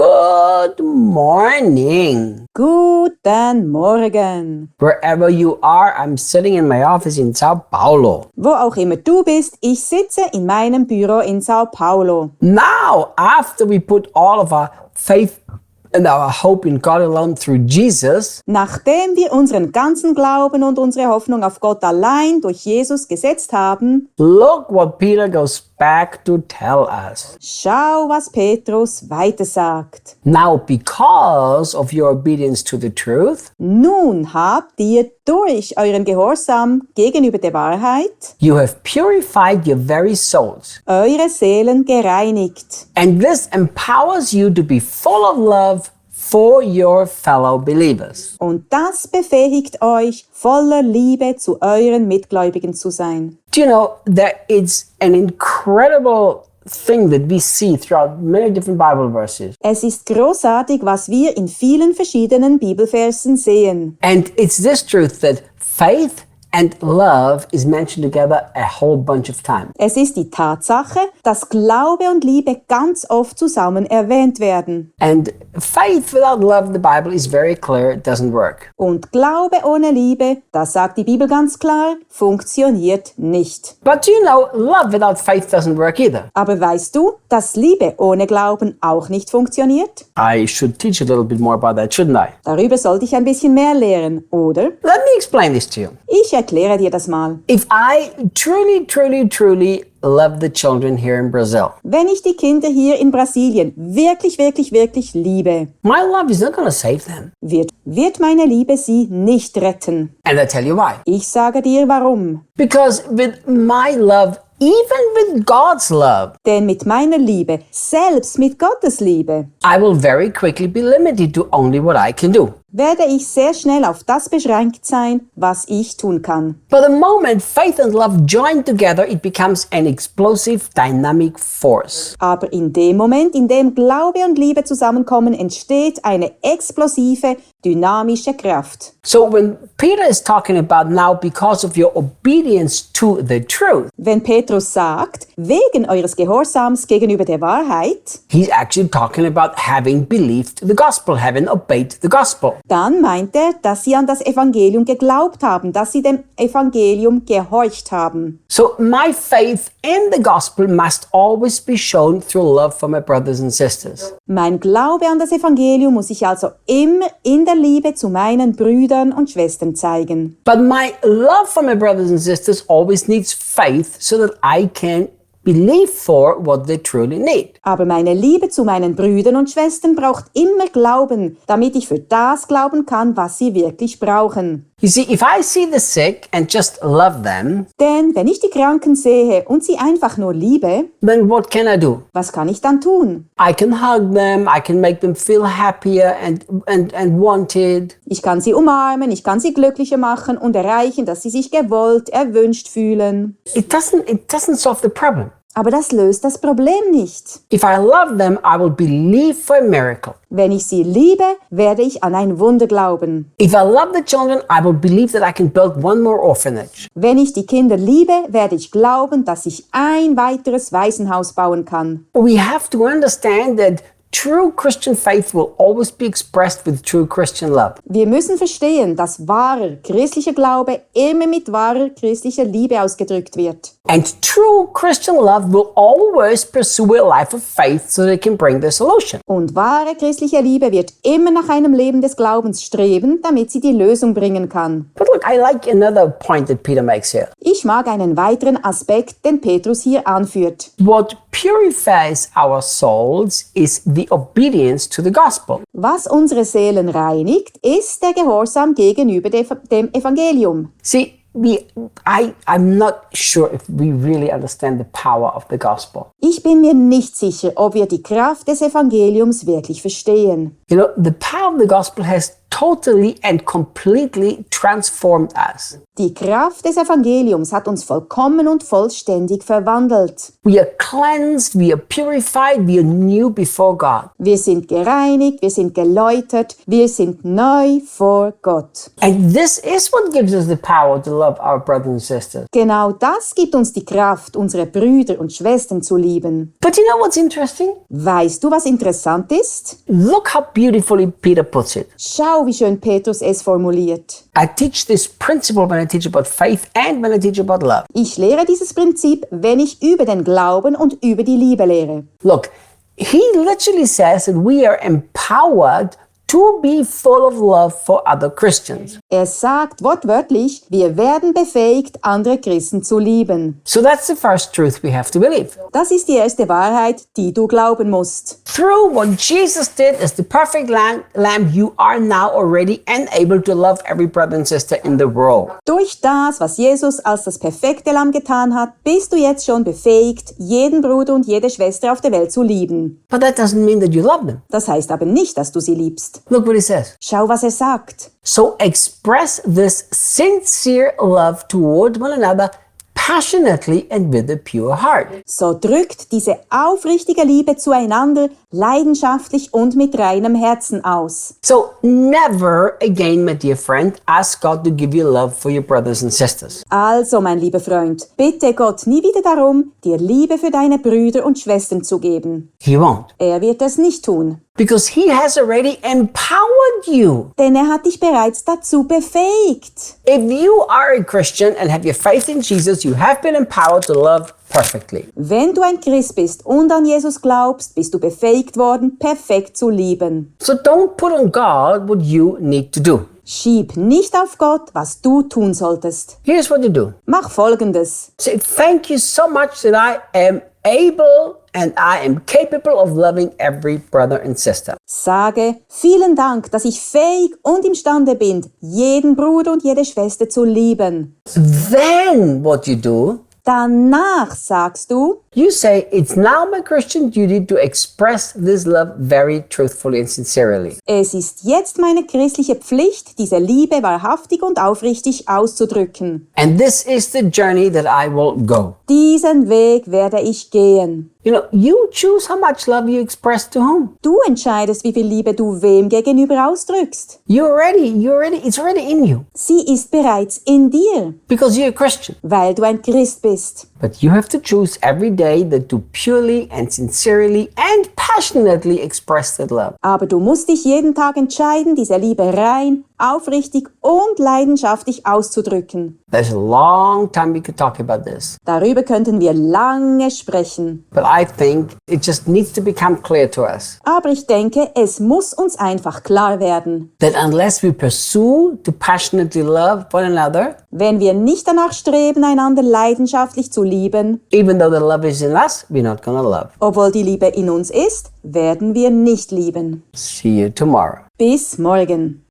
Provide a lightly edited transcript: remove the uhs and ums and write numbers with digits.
Good morning. Guten Morgen. Wherever you are, I'm sitting in my office in São Paulo. Wo auch immer du bist, ich sitze in meinem Büro in São Paulo. Now, after we put all of our faith and our hope in God alone through Jesus, Nachdem wir unseren ganzen Glauben und unsere Hoffnung auf Gott allein durch Jesus gesetzt haben, look what Peter goes back to tell us. schau, was Petrus weiter sagt. Now, because of your obedience to the truth, Nun habt ihr durch euren Gehorsam gegenüber der Wahrheit you have purified your very souls. eure Seelen gereinigt. And this empowers you to be full of love for your fellow believers. Und das befähigt euch, voller Liebe zu euren Mitgläubigen zu sein. Do you know that it's an incredible thing that we see throughout many different Bible verses? Es ist großartig, was wir in vielen verschiedenen Bibelversen sehen. And it's this truth that faith and love is mentioned together a whole bunch of times. Es ist die Tatsache, dass Glaube und Liebe ganz oft zusammen erwähnt werden. And faith without love, the Bible is very clear, it doesn't work. Und Glaube ohne Liebe, das sagt die Bibel ganz klar, funktioniert nicht. But you know, love without faith doesn't work either. Aber weißt du, dass Liebe ohne Glauben auch nicht funktioniert? I should teach a little bit more about that, shouldn't I? Darüber sollte ich ein bisschen mehr lehren, oder? Let me explain this to you. Ich erkläre dir das mal. If I truly love the children here in Brazil, Wenn ich die Kinder hier in Brasilien wirklich liebe, my love is not going to save them. wird meine Liebe sie nicht retten. And I tell you why. Ich sage dir warum. Because with my love, even with God's love, Denn mit meiner Liebe, selbst mit Gottes Liebe, I will very quickly be limited to only what I can do. werde ich sehr schnell auf das beschränkt sein, was ich tun kann. But the moment faith and love join together, it becomes an explosive dynamic force. Aber in dem Moment, in dem Glaube und Liebe zusammenkommen, entsteht eine explosive, dynamische Kraft. So when Peter is talking about now because of your obedience to the truth, Wenn Petrus sagt, wegen eures Gehorsams gegenüber der Wahrheit, he's actually talking about having believed the gospel, having obeyed the gospel. dann meint er, dass sie an das Evangelium geglaubt haben, dass sie dem Evangelium gehorcht haben. So my faith in the gospel must always be shown through love for my brothers and sisters. Mein Glaube an das Evangelium muss ich also immer in der Liebe zu meinen Brüdern und Schwestern zeigen. But my love for my brothers and sisters always needs faith so that I can believe for what they truly need. Aber meine Liebe zu meinen Brüdern und Schwestern braucht immer Glauben, damit ich für das glauben kann, was sie wirklich brauchen. You see, if I see the sick and just love them, Denn wenn ich die Kranken sehe und sie einfach nur liebe, then what can I do? was kann ich dann tun? I can hug them, I can make them feel happier and wanted. Ich kann sie umarmen, ich kann sie glücklicher machen und erreichen, dass sie sich gewollt, erwünscht fühlen. It doesn't solve the problem. Aber das löst das Problem nicht. If I love them, I will believe for a miracle. Wenn ich sie liebe, werde ich an ein Wunder glauben. If I love the children, I will believe that I can build one more orphanage. Wenn ich die Kinder liebe, werde ich glauben, dass ich ein weiteres Waisenhaus bauen kann. We have to understand that true Christian faith will always be expressed with true Christian love. Wir müssen verstehen, dass wahrer christlicher Glaube immer mit wahrer christlicher Liebe ausgedrückt wird. And true Christian love will always pursue a life of faith so they can bring the solution. Und wahre christliche Liebe wird immer nach einem Leben des Glaubens streben, damit sie die Lösung bringen kann. But look, I like another point that Peter makes here. Ich mag einen weiteren Aspekt, den Petrus hier anführt. What purifies our souls is the obedience to the gospel. Was unsere Seelen reinigt, ist der Gehorsam gegenüber dem Evangelium. See, I'm not sure if we really understand the power of the gospel. Ich bin mir nicht sicher, ob wir die Kraft des Evangeliums wirklich verstehen. You know, the power of the gospel has totally and completely transformed us. Die Kraft des Evangeliums hat uns vollkommen und vollständig verwandelt. We are cleansed, we are purified, we are new before God. Wir sind gereinigt, wir sind geläutert, wir sind neu vor Gott. And this is what gives us the power to love our brothers and sisters. Genau das gibt uns die Kraft, unsere Brüder und Schwestern zu lieben. But you know what's interesting? Weißt du, was interessant ist? Look how beautifully Peter puts it. Schau, wie schön Petrus es formuliert. I teach this principle when I teach about faith and when I teach about love. Ich lehre dieses Prinzip, wenn ich über den Glauben und über die Liebe lehre. Look, he literally says that we are empowered to be full of love for other Christians. Er sagt wortwörtlich, wir werden befähigt, andere Christen zu lieben. So that's the first truth we have to believe. Das ist die erste Wahrheit, die du glauben musst. Through what Jesus did as the perfect lamb, you are now already enabled to love every brother and sister in the world. Durch das, was Jesus als das perfekte Lamm getan hat, bist du jetzt schon befähigt, jeden Bruder und jede Schwester auf der Welt zu lieben. But that doesn't mean that you love them. Das heißt aber nicht, dass du sie liebst. Look what he says. Schau, was er sagt. So express this sincere love toward one another passionately and with a pure heart. So drückt diese aufrichtige Liebe zueinander leidenschaftlich und mit reinem Herzen aus. So never again, my dear friend, ask God to give you love for your brothers and sisters. Also, mein lieber Freund, bitte Gott nie wieder darum, dir Liebe für deine Brüder und Schwestern zu geben. He won't. Er wird es nicht tun. Because he has already empowered you. Denn er hat dich bereits dazu befähigt. If you are a Christian and have your faith in Jesus, you have been empowered to love perfectly. Wenn du ein Christ bist und an Jesus glaubst, bist du befähigt worden, perfekt zu lieben. So don't put on God what you need to do. Schieb nicht auf Gott, was du tun solltest. Here's what you do. Mach Folgendes. Say, thank you so much that I am able and I am capable of loving every brother and sister. Sage, vielen Dank, dass ich fähig und imstande bin, jeden Bruder und jede Schwester zu lieben. Then what you do, Danach sagst du, you say, it's now my Christian duty to express this love very truthfully and sincerely. es ist jetzt meine christliche Pflicht, diese Liebe wahrhaftig und aufrichtig auszudrücken. And this is the journey that I will go. Diesen Weg werde ich gehen. You know, you choose how much love you express to whom. Du entscheidest, wie viel Liebe du wem gegenüber ausdrückst. It's already in you Sie ist bereits in dir, because you're a Christian. weil du ein Christ bist. But you have to choose every day that to purely and sincerely and passionately express that love. Aber du musst dich jeden Tag entscheiden, diese Liebe rein, aufrichtig und leidenschaftlich auszudrücken. There's a long time we could talk about this. Darüber könnten wir lange sprechen. But I think it just needs to become clear to us Aber ich denke, es muss uns einfach klar werden. that unless we pursue to passionately love one another, Wenn wir nicht danach streben, einander leidenschaftlich zu lieben, even though the love is in us, we're not gonna love. obwohl die Liebe in uns ist, werden wir nicht lieben. See you tomorrow. Bis morgen.